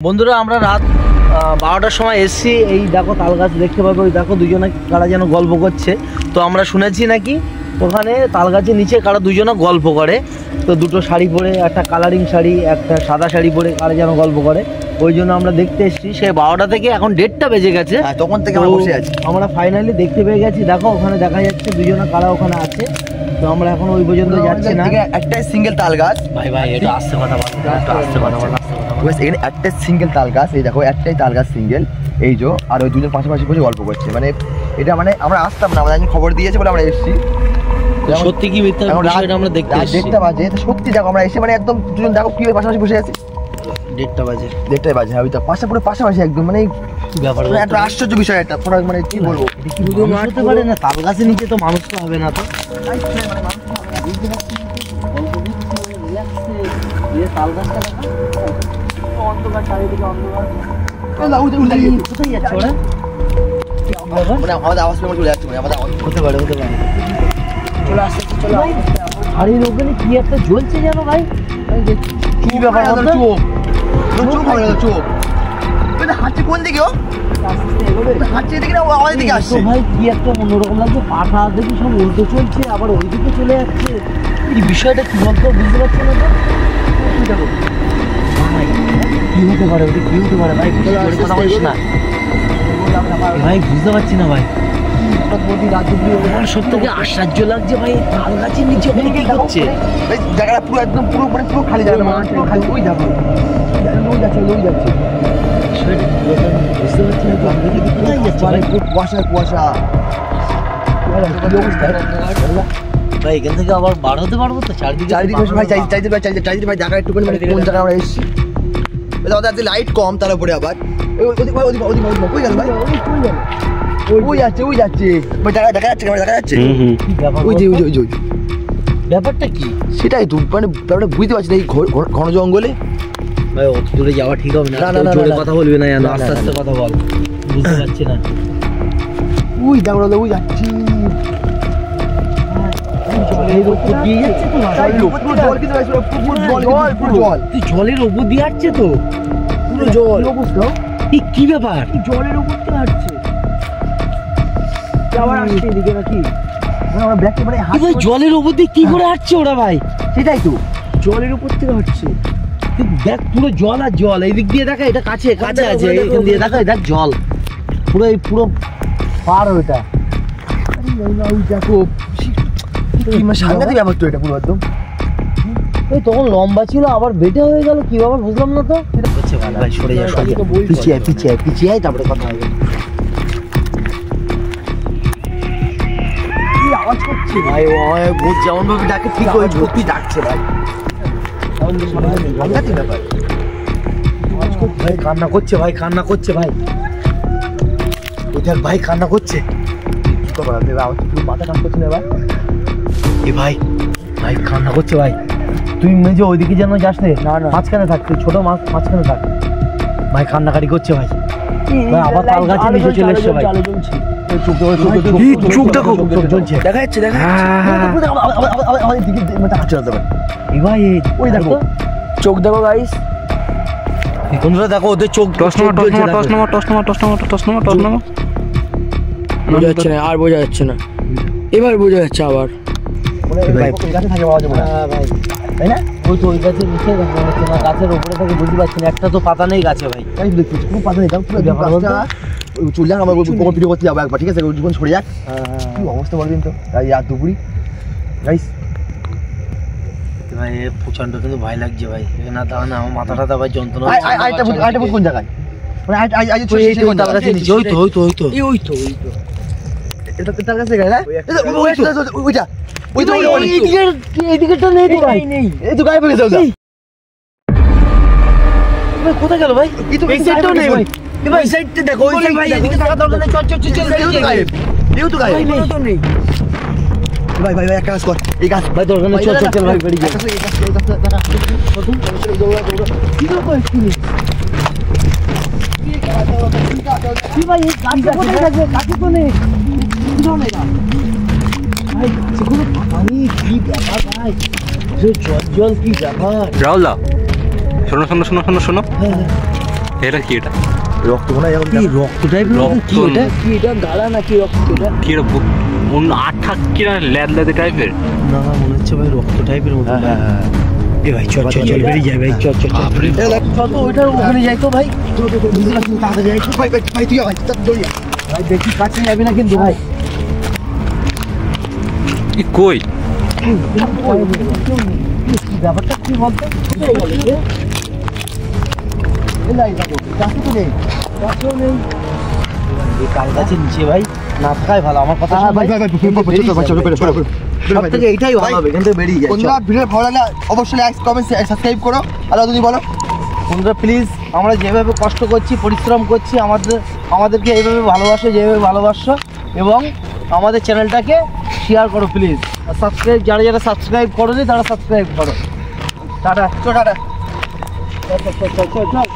বন্ধুরা আমরা রাত 12টার সময় এসছি। এই দেখো তাল গাছ দেখতে পাবে, ওই দেখো দুজনে কারা যেন গল্প করছে। তো আমরা শুনেছি নাকি ওখানে তাল গাছের নিচে কারা দুজনে গল্প করে। তো দুটো শাড়ি পরে, একটা কালারিং শাড়ি, একটা সাদা শাড়ি পরে কারা যেন গল্প করে। ওই জন্য আমরা দেখতে এসেছি। সে 12টা থেকে এখন 1:30টা বেজে গেছে, তখন থেকে আমরা বসে আছি। আমরা ফাইনালি দেখতে পেয়ে গেছি। দেখো ওখানে দেখা যাচ্ছে দুজনে কারা ওখানে আছে। তো আমরা এখন ওই পর্যন্ত যাচ্ছি না। একটাই সিঙ্গেল তাল গাছ। ভাই ভাই এটা আস্তে কথা বল, একটু আস্তে কথা বল। এখানে একটাই সিঙ্গেল তাল গাছ, এই দেখো একটাই তাল গাছ সিঙ্গেল, এই যে। আর ওই দুজন পাশাপাশি বসে গল্প করছে। মানে এটা মানে আমরা আসতাম না, আমাদের খবর দিয়েছে বলে আমরা এসেছি। সত্যি কি মিথ্যা আমরা দেখতে এসেছি। 1:30 বাজে, সত্যি দেখো আমরা এসে মানে একদম দুজন দেখো কিভাবে পাশাপাশি বসে আছি। 1:30 বাজে, 1:30 বাজে। হ্যাঁ, ওই তো পুরো পাশাপাশি একদম। মানে ব্যাপার একটা আশ্চর্য বিষয় একটা। মানে কি বলবো, হতে পারে না, তাল গাছের নিচে তো মানুষ তো হবে না। তো অন্ধকার, চারিদিকে অন্ধকার। কোথায় যাচ্ছে ওরা? মানে আমাদের আওয়াজ পেয়ে চলে যাচ্ছে। মানে আমাদের হতে পারে, হতে পারে। চলে আসছে, চলে আসছে। আর এর ওখানে কি একটা জ্বলছে যেন ভাই। কি ব্যাপার? চোখ চোখ হাঁটছে কোন দিকে? ও হাঁটছে এদিকে না আমাদের দিকে আসছে ভাই। কি একটা অন্যরকম লাগছে, পাখা দেখি সব উল্টো চলছে, আবার ওইদিকে চলে যাচ্ছে। এই বিষয়টা কি বলতো, বুঝতে পারছি না। তো কি হতে পারে, ওটা কি হতে পারে ভাই? কথা বলিস না ভাই, বুঝতে পারছি না ভাই। সব থেকে আশ্চর্য লাগছে ভাই, তাল গাছের নিচে ওখানে কি করছে? জায়গাটা পুরো একদম পুরো মানে পুরো খালি জায়গা, পুরো খালি। ওই দেখো ওই যাচ্ছে, ওই যাচ্ছে। বুঝতে পারছি না কোথায় যাচ্ছে ভাই। কুয়াশা কুয়াশা ভাই। এখান থেকে আবার বার হতে পারবো তো? চারিদিকে ভাই, চারিদিকে ভাই দেখা একটু মানে কোন জায়গায় আমরা এসেছি। ওদের লাইট কম, তার উপরে আবার ওই গেল ভাই, ওই যাচ্ছে, ওই যাচ্ছে ভাই। দেখা যাচ্ছে, দেখা যাচ্ছে। ওই যে ওই যে ব্যাপারটা কি সেটাই তো মানে ব্যাপারটা বুঝতে পারছি না। এই ঘন জঙ্গলে ভাই অত দূরে যাওয়া ঠিক হবে না। জোরে কথা বলবি না, আস্তে আস্তে কথা বল। বুঝতে পারছি না। ওই দেখো ওই যাচ্ছি। জলের ওপর দিয়ে আসছে তো, পুরো জল। কি ব্যাপার? জলের ওপর দিয়ে আসছে, এদিকে নাকি? জলের ওপর দিয়ে কি করে হাঁটছে ওরা ভাই? সেটাই তো, জলের উপর থেকে হাঁটছে। দেখ পুরো জল আর জল। এই দিক দিয়ে দেখা, এটা কাছে কাছে আছে। এখান দিয়ে দেখা, দেখ জল পুরো, এই পুরো পার। ওইটা দেখো সাংঘাতিক ব্যাপার তো এটা পুরো একদম। এই তখন লম্বা ছিল, আবার বেটে হয়ে গেল, কি ব্যাপার বুঝলাম না তো। ভাই সরে যা, পিছিয়ে পিছিয়ে পিছিয়ে, তারপরে কথা হবে। কি আওয়াজ করছে ভাই? ও যেমন ভাবে ডাকে ঠিক ওই ভূতই ডাকছে ভাই। সাংঘাতিক ব্যাপার। ভাই কান্না করছে, ভাই কান্না করছে ভাই। ওই দেখ ভাই কান্না করছে। মাথা কাজ করছে না ভাই। এ ভাই, ভাই কান্না করছে ভাই। তুই মেজে ওইদিকে যেন যাস না, মাঝখানে থাক। তুই ছোট মাছ মাঝখানে থাক। ভাই কান্নাকাটি করছে ভাই। আবার তাল গাছের নিচে চলে এসছে ভাই। চোখ দেখো, চোখ জ্বলছে। দেখা যাচ্ছে, দেখা আমাদের দিকে হাঁটতে যেতে পারে। এ ভাই ওই দেখো চোখ দেখো গাইস। বন্ধুরা দেখো ওদের চোখ। বোঝা যাচ্ছে না, আর বোঝা যাচ্ছে না। এবার বোঝা যাচ্ছে আবার। তাই না? ওই তো ওই গাছের নিচে দেখা যাচ্ছে না, গাছের উপরে থেকে বুঝতে পারছি না। একটা তো পাতা নেই গাছে ভাই। কোনো পাতা নেই, চলে যাক। আমার ভিডিও করতে যাবো একবার, ঠিক আছে? জীবন সরে যাক। কি অবস্থা বলবেন তো আর দুপুরি গাইস। ভাই প্রচন্ড কিন্তু ভয় লাগছে ভাই। এখানে দাঁড়া না, আমার মাথাটা তো ভাই যন্ত্রণা। আরেকটা কোন জায়গায়? মানে তাল গাছের নিচে। ওই তো ওই তো ওই তো ওই তো ওই তো এটা তাল গাছে গেল না? ওইটা ওই তো এইদিকেটা নেই তো ভাই। এই তো গায়েব হয়ে গেছে। ভাই কোথায় গেল ভাই? এই সাইডটাও নেই ভাই। ভাই এই সাইডটা দেখো, ওই সাইড ভাই। এদিকে থাকা দরকার নেই। চল চল চল, গায়েব। তো গায়েব নেই ভাই। ভাই এক কাজ কর, এই গাছ ভাই দরকার নেই। চল চল চল ভাই, বেরিয়ে যা। কি ভাই এই গাছটা কোথায় থাকবে? গাছে তো নেই। ভাই সেগুলো পানি কি ব্যাপার ভাই? জল জল কি ব্যাপার? রাহুল দা, শোনো শোনো শোনো শোনো শোনো। এটা কি এটা রক্ত মনে হয় যেমন কি রক্ত টাইপের রক্ত কি এটা? কি এটা গালা নাকি রক্ত এটা? কি এটা অন্য আঠা কি না ল্যাদ টাইপের না মনে হচ্ছে ভাই রক্ত টাইপের মতো। হ্যাঁ হ্যাঁ এ ভাই চল চল চল বেরিয়ে যাই ভাই চল চল চল চল তো ওইটার ওখানে যাই তো ভাই। তাড়াতাড়ি যাই তো। ভাই ভাই ভাই তুই ভাই দৌড়ি ভাই বেশি কাছে যাবি না কিন্তু ভাই। কি কই কি ব্যাপারটা কি বলতো? তাল গাছের নিচে ভাই না থাকাই ভালো আমার কথা শোন ভাই ভাই। ভাই ভাই সব থেকে এইটাই ভালো হবে এখান থেকে বেরিয়ে যায়। বন্ধুরা ভিডিও ভালো লাগলে অবশ্যই লাইক কমেন্ট সাবস্ক্রাইব করো। আর তুমি বলো বন্ধুরা প্লিজ আমরা যেভাবে কষ্ট করছি পরিশ্রম করছি আমাদেরকে এইভাবে ভালোবাসো যেভাবে ভালোবাসো এবং আমাদের চ্যানেলটাকে শেয়ার করো প্লিজ। আর সাবস্ক্রাইব যারা সাবস্ক্রাইব করোনি তারা সাবস্ক্রাইব করো। টাটা টাটা চল চল চল চল চল